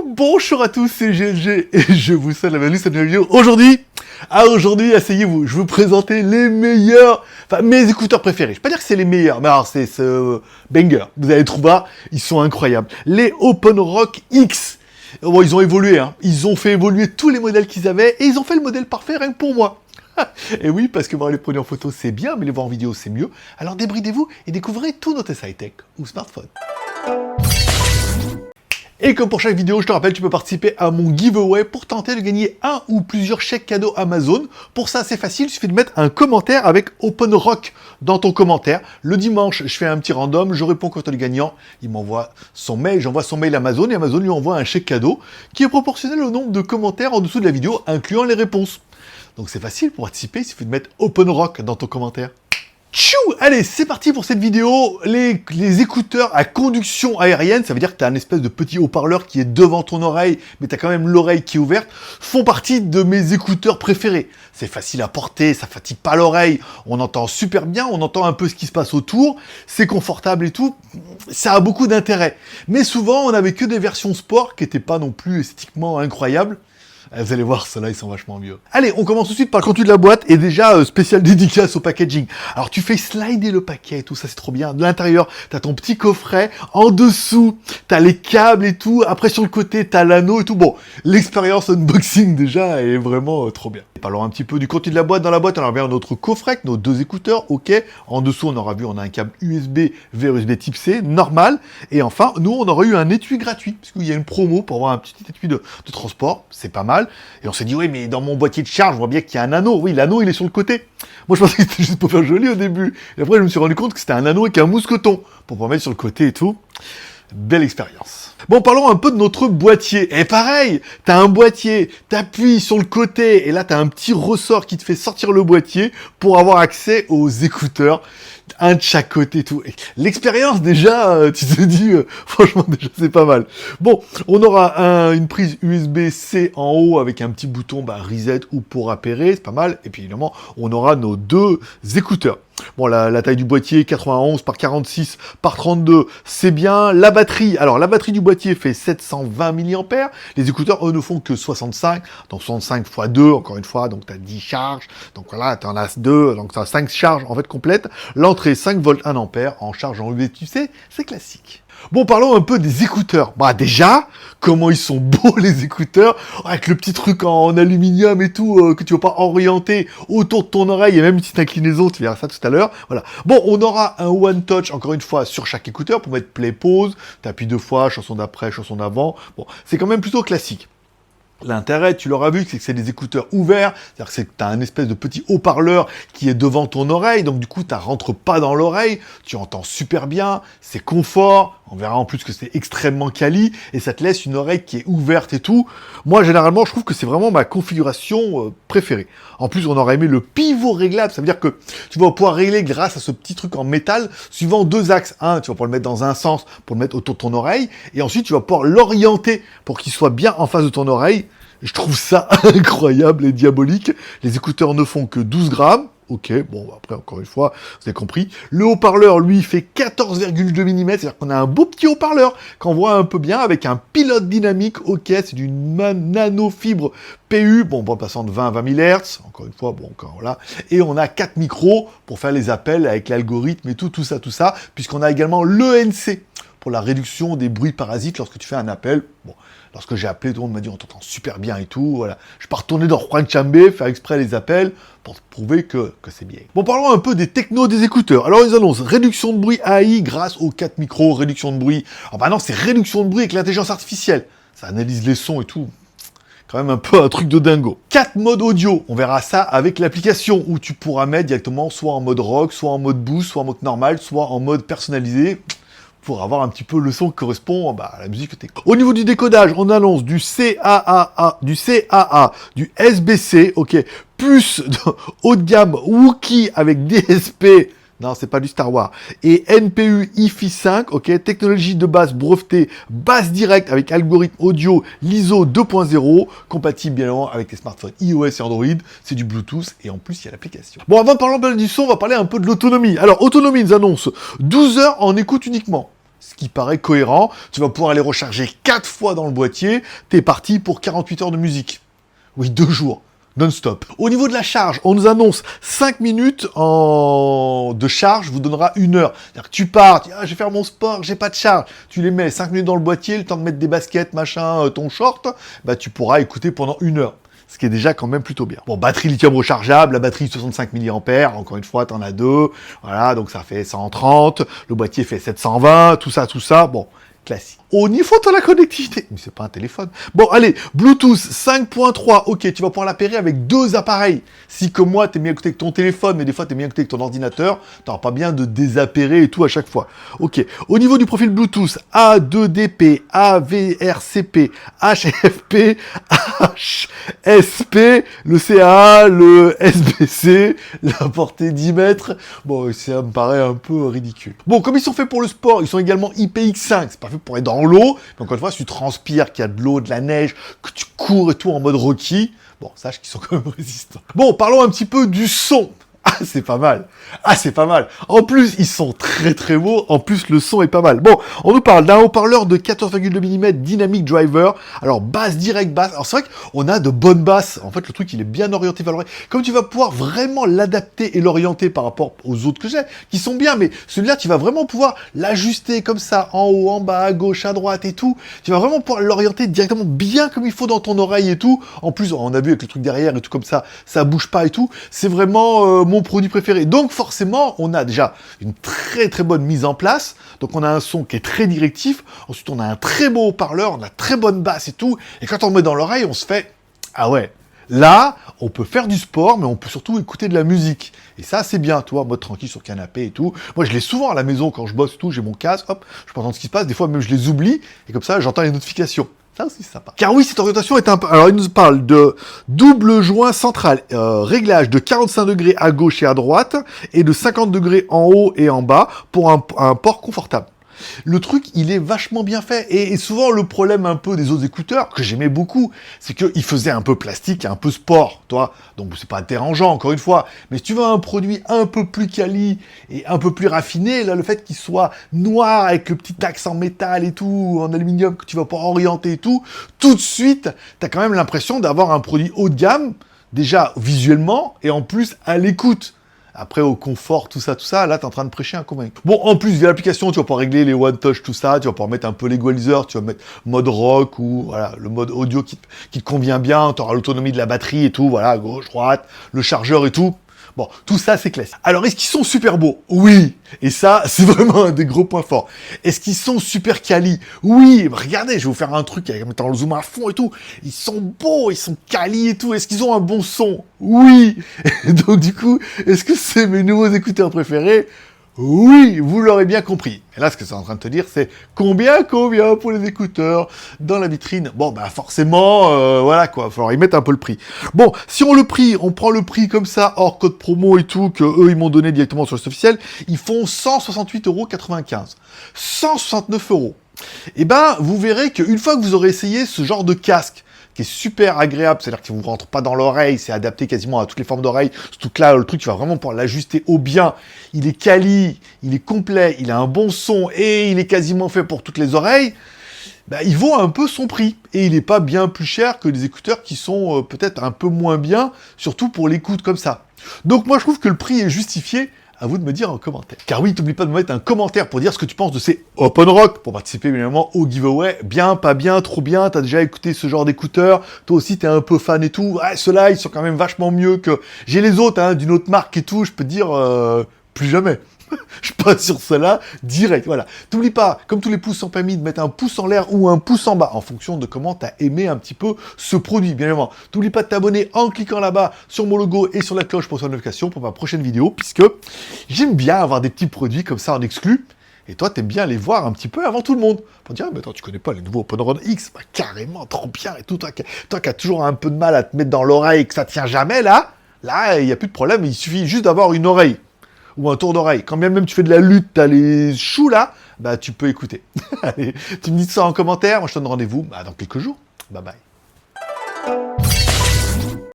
Bonjour à tous, c'est GLG et je vous souhaite la bienvenue sur cette nouvelle vidéo. Aujourd'hui, asseyez-vous, je vais vous présenter les meilleurs, mes écouteurs préférés. Je vais pas dire que c'est les meilleurs, mais alors c'est banger. Vous allez trouver, ils sont incroyables. Les OpenRock X. Bon, ils ont évolué, hein. Ils ont fait évoluer tous les modèles qu'ils avaient et ils ont fait le modèle parfait rien que pour moi. Et oui, parce que voir les produits en photo c'est bien, mais les voir en vidéo c'est mieux. Alors débridez-vous et découvrez tous nos tests high-tech ou smartphones. Et comme pour chaque vidéo, je te rappelle, tu peux participer à mon giveaway pour tenter de gagner un ou plusieurs chèques cadeaux Amazon. Pour ça, c'est facile, il suffit de mettre un commentaire avec OpenRock dans ton commentaire. Le dimanche, je fais un petit random, je réponds quand le gagnant, il m'envoie son mail, j'envoie son mail à Amazon et Amazon lui envoie un chèque cadeau qui est proportionnel au nombre de commentaires en dessous de la vidéo, incluant les réponses. Donc c'est facile pour participer, il suffit de mettre OpenRock dans ton commentaire. Tchou! Allez, c'est parti pour cette vidéo. Les écouteurs à conduction aérienne, ça veut dire que tu as un espèce de petit haut-parleur qui est devant ton oreille, mais tu as quand même l'oreille qui est ouverte, font partie de mes écouteurs préférés. C'est facile à porter, ça fatigue pas l'oreille, on entend super bien, on entend un peu ce qui se passe autour, c'est confortable et tout, ça a beaucoup d'intérêt. Mais souvent, on n'avait que des versions sport qui n'étaient pas non plus esthétiquement incroyables. Vous allez voir, ceux-là, ils sont vachement mieux. Allez, on commence tout de suite par le contenu de la boîte, et déjà, spécial dédicace au packaging. Alors, tu fais slider le paquet et tout, ça c'est trop bien. De l'intérieur, t'as ton petit coffret, en dessous, t'as les câbles et tout, après sur le côté, t'as l'anneau et tout. Bon, l'expérience unboxing, déjà, est vraiment trop bien. Parlons un petit peu du contenu de la boîte. Dans la boîte, on aura bien notre coffret avec nos deux écouteurs, ok. En dessous, on aura vu, on a un câble USB vers USB type C, normal. Et enfin, nous, on aura eu un étui gratuit, parce qu'il y a une promo pour avoir un petit étui de transport, c'est pas mal. Et on s'est dit, oui, mais dans mon boîtier de charge, je vois bien qu'il y a un anneau. Oui, l'anneau, il est sur le côté. Moi, je pensais que c'était juste pour faire joli au début. Et après, je me suis rendu compte que c'était un anneau avec un mousqueton, pour pouvoir mettre sur le côté et tout. Belle expérience. Bon, parlons un peu de notre boîtier. Et pareil, t'as un boîtier, t'appuies sur le côté, et là, t'as un petit ressort qui te fait sortir le boîtier pour avoir accès aux écouteurs, un de chaque côté, tout. L'expérience, déjà, tu te dis, franchement, déjà, c'est pas mal. Bon, on aura une prise USB-C en haut avec un petit bouton reset ou pour appairer, c'est pas mal. Et puis, évidemment, on aura nos deux écouteurs. Bon, la taille du boîtier, 91 par 46 par 32, c'est bien. La batterie, alors la batterie du boîtier fait 720 mAh. Les écouteurs, eux, ne font que 65. Donc 65 x 2, encore une fois, donc tu as 10 charges. Donc voilà, tu en as 2, donc tu as 5 charges en fait complètes. L'entrée, 5 volts 1 ampère en charge en USB-C, c'est classique. Bon, parlons un peu des écouteurs. Déjà, comment ils sont beaux les écouteurs, avec le petit truc en aluminium et tout, que tu vas pas orienter autour de ton oreille, et même une petite inclinaison, tu verras ça tout à l'heure. Voilà. Bon, on aura un one touch, encore une fois, sur chaque écouteur, pour mettre play, pause, t'appuies 2 fois, chanson d'après, chanson d'avant. Bon, c'est quand même plutôt classique. L'intérêt, tu l'auras vu, c'est que c'est des écouteurs ouverts, c'est-à-dire que tu as un espèce de petit haut-parleur qui est devant ton oreille, donc du coup, tu rentres pas dans l'oreille, tu entends super bien, c'est confort, on verra en plus que c'est extrêmement quali, et ça te laisse une oreille qui est ouverte et tout. Moi, généralement, je trouve que c'est vraiment ma configuration préférée. En plus, on aurait aimé le pivot réglable, ça veut dire que tu vas pouvoir régler grâce à ce petit truc en métal, suivant deux axes. Un, tu vas pouvoir le mettre dans un sens pour le mettre autour de ton oreille, et ensuite, tu vas pouvoir l'orienter pour qu'il soit bien en face de ton oreille. Je trouve ça incroyable et diabolique. Les écouteurs ne font que 12 grammes. Ok, bon, après, encore une fois, vous avez compris. Le haut-parleur, lui, fait 14,2 mm, c'est-à-dire qu'on a un beau petit haut-parleur qu'on voit un peu bien, avec un pilote dynamique. Ok, c'est du nanofibre PU, bon, passant de 20 à 20 000 Hz, encore une fois, bon, encore, voilà. Et on a 4 micros pour faire les appels avec l'algorithme et tout ça, puisqu'on a également l'ENC, pour la réduction des bruits parasites lorsque tu fais un appel. Bon, lorsque j'ai appelé, tout le monde m'a dit on t'entend super bien et tout, voilà. Je suis pas retourné dans Juan Chambé, faire exprès les appels, pour prouver que c'est bien. Bon, parlons un peu des technos des écouteurs. Alors, ils annoncent réduction de bruit AI grâce aux 4 micros, réduction de bruit. Alors, non, c'est réduction de bruit avec l'intelligence artificielle. Ça analyse les sons et tout. Quand même un peu un truc de dingo. 4 modes audio, on verra ça avec l'application, où tu pourras mettre directement soit en mode rock, soit en mode boost, soit en mode normal, soit en mode personnalisé, pour avoir un petit peu le son qui correspond à la musique que t'écoutes. Au niveau du décodage, on annonce du CAA, du SBC, ok, plus de haut de gamme Wookiee avec DSP, non, c'est pas du Star Wars, et NPU IFI 5, ok, technologie de base brevetée, basse directe avec algorithme audio l'ISO 2.0, compatible bien évidemment avec les smartphones iOS et Android, c'est du Bluetooth, et en plus il y a l'application. Bon, avant de parler du son, on va parler un peu de l'autonomie. Alors, autonomie, ils annoncent 12 heures en écoute uniquement. Ce qui paraît cohérent. Tu vas pouvoir les recharger 4 fois dans le boîtier. T'es parti pour 48 heures de musique. Oui, 2 jours. Non-stop. Au niveau de la charge, on nous annonce 5 minutes de charge vous donnera 1 heure. C'est-à-dire que tu pars, tu dis, je vais faire mon sport, j'ai pas de charge. Tu les mets 5 minutes dans le boîtier, le temps de mettre des baskets, machin, ton short, bah tu pourras écouter pendant 1 heure. Ce qui est déjà quand même plutôt bien. Bon, batterie lithium rechargeable, la batterie 65 mAh, encore une fois, t'en as 2. Voilà, donc ça fait 130. Le boîtier fait 720, tout ça. Bon, classique. Au niveau de la connectivité, mais c'est pas un téléphone. Bon, allez, Bluetooth 5.3, ok, tu vas pouvoir l'appairer avec 2 appareils. Si comme moi, t'es bien écouté avec ton téléphone, mais des fois t'es bien écouté avec ton ordinateur, t'auras pas bien de désappairer et tout à chaque fois. Ok, au niveau du profil Bluetooth, A2DP, AVRCP, HFP, HSP, le CA, le SBC, la portée 10 mètres. Bon, ça me paraît un peu ridicule. Bon, comme ils sont faits pour le sport, ils sont également IPX5, c'est pas fait pour être dans l'eau, mais encore une fois, si tu transpires, qu'il y a de l'eau, de la neige, que tu cours et tout en mode Rocky, bon, sache qu'ils sont quand même résistants. Bon, parlons un petit peu du son. Ah, c'est pas mal. Ah, c'est pas mal. En plus, ils sont très très beaux. En plus, le son est pas mal. Bon, on nous parle d'un haut-parleur de 14,2 mm Dynamic Driver. Alors, basse, direct basse. Alors, c'est vrai qu'on a de bonnes basses. En fait, le truc, il est bien orienté vers l'oreille. Comme tu vas pouvoir vraiment l'adapter et l'orienter par rapport aux autres que j'ai, qui sont bien, mais celui-là, tu vas vraiment pouvoir l'ajuster comme ça, en haut, en bas, à gauche, à droite et tout. Tu vas vraiment pouvoir l'orienter directement bien comme il faut dans ton oreille et tout. En plus, on a vu avec le truc derrière et tout comme ça bouge pas et tout. C'est vraiment mon produit préféré. Donc forcément, on a déjà une très très bonne mise en place. Donc on a un son qui est très directif. Ensuite, on a un très beau haut-parleur, on a très bonne basse et tout. Et quand on le met dans l'oreille, on se fait ah ouais. Là, on peut faire du sport, mais on peut surtout écouter de la musique. Et ça, c'est bien, toi, en mode tranquille sur le canapé et tout. Moi, je l'ai souvent à la maison quand je bosse tout, j'ai mon casque, hop, je peux entendre ce qui se passe. Des fois, même, je les oublie. Et comme ça, j'entends les notifications. Ça aussi, c'est sympa. Car oui, cette orientation est un peu... Alors, il nous parle de double joint central, réglage de 45 degrés à gauche et à droite, et de 50 degrés en haut et en bas, pour un port confortable. Le truc, il est vachement bien fait. Et souvent, le problème un peu des autres écouteurs, que j'aimais beaucoup, c'est qu'ils faisaient un peu plastique, un peu sport, toi. Donc, c'est pas dérangeant, encore une fois. Mais si tu veux un produit un peu plus quali et un peu plus raffiné, là, le fait qu'il soit noir avec le petit axe en métal et tout, en aluminium, que tu vas pouvoir orienter et tout de suite, t'as quand même l'impression d'avoir un produit haut de gamme, déjà visuellement, et en plus à l'écoute. Après, au confort, tout ça, là, t'es en train de prêcher un convaincu. Bon, en plus, via l'application, tu vas pouvoir régler les one-touch, tout ça, tu vas pouvoir mettre un peu l'equalizer, tu vas mettre mode rock ou, voilà, le mode audio qui te convient bien, tu auras l'autonomie de la batterie et tout, voilà, gauche, droite, le chargeur et tout. Bon, tout ça, c'est classique. Alors, est-ce qu'ils sont super beaux? Oui. Et ça, c'est vraiment un des gros points forts. Est-ce qu'ils sont super quali? Oui. Regardez, je vais vous faire un truc avec mettant le zoom à fond et tout. Ils sont beaux, ils sont quali et tout. Est-ce qu'ils ont un bon son? Oui. Et donc, du coup, est-ce que c'est mes nouveaux écouteurs préférés? Oui, vous l'aurez bien compris. Et là, ce que c'est en train de te dire, c'est combien pour les écouteurs dans la vitrine. Bon, bah forcément, voilà quoi, il va falloir y mettre un peu le prix. Bon, si on prend le prix comme ça, hors code promo et tout, que eux, ils m'ont donné directement sur le site officiel, ils font 168,95 €. 169 €. Et ben, vous verrez qu'une fois que vous aurez essayé ce genre de casque, qui est super agréable, c'est-à-dire qu'il ne vous rentre pas dans l'oreille, c'est adapté quasiment à toutes les formes d'oreille, surtout que là, le truc, tu vas vraiment pouvoir l'ajuster au bien, il est quali, il est complet, il a un bon son, et il est quasiment fait pour toutes les oreilles, bah, il vaut un peu son prix, et il n'est pas bien plus cher que des écouteurs qui sont peut-être un peu moins bien, surtout pour l'écoute comme ça. Donc moi, je trouve que le prix est justifié. À vous de me dire en commentaire. Car oui, n'oublie pas de me mettre un commentaire pour dire ce que tu penses de ces Open Rock, pour participer évidemment au giveaway. Bien, pas bien, trop bien, t'as déjà écouté ce genre d'écouteurs, toi aussi t'es un peu fan et tout. Ouais, ceux-là, ils sont quand même vachement mieux que... J'ai les autres, hein, d'une autre marque et tout, je peux te dire, plus jamais. Je passe sur cela direct, voilà. T'oublies pas, comme tous les pouces sont permis, de mettre un pouce en l'air ou un pouce en bas, en fonction de comment t'as aimé un petit peu ce produit, bien évidemment. T'oublies pas de t'abonner en cliquant là-bas sur mon logo et sur la cloche pour recevoir une notification pour ma prochaine vidéo, puisque j'aime bien avoir des petits produits comme ça en exclu, et toi t'aimes bien les voir un petit peu avant tout le monde. Pour dire, ah, mais attends, tu connais pas les nouveaux OpenRod X, bah, carrément, trop bien, et tout, toi qui as toujours un peu de mal à te mettre dans l'oreille et que ça tient jamais, là, il n'y a plus de problème, il suffit juste d'avoir une oreille. Ou un tour d'oreille. Quand bien même tu fais de la lutte, t'as les choux là, bah tu peux écouter. Allez, tu me dis ça en commentaire, moi je te donne rendez-vous dans quelques jours. Bye bye.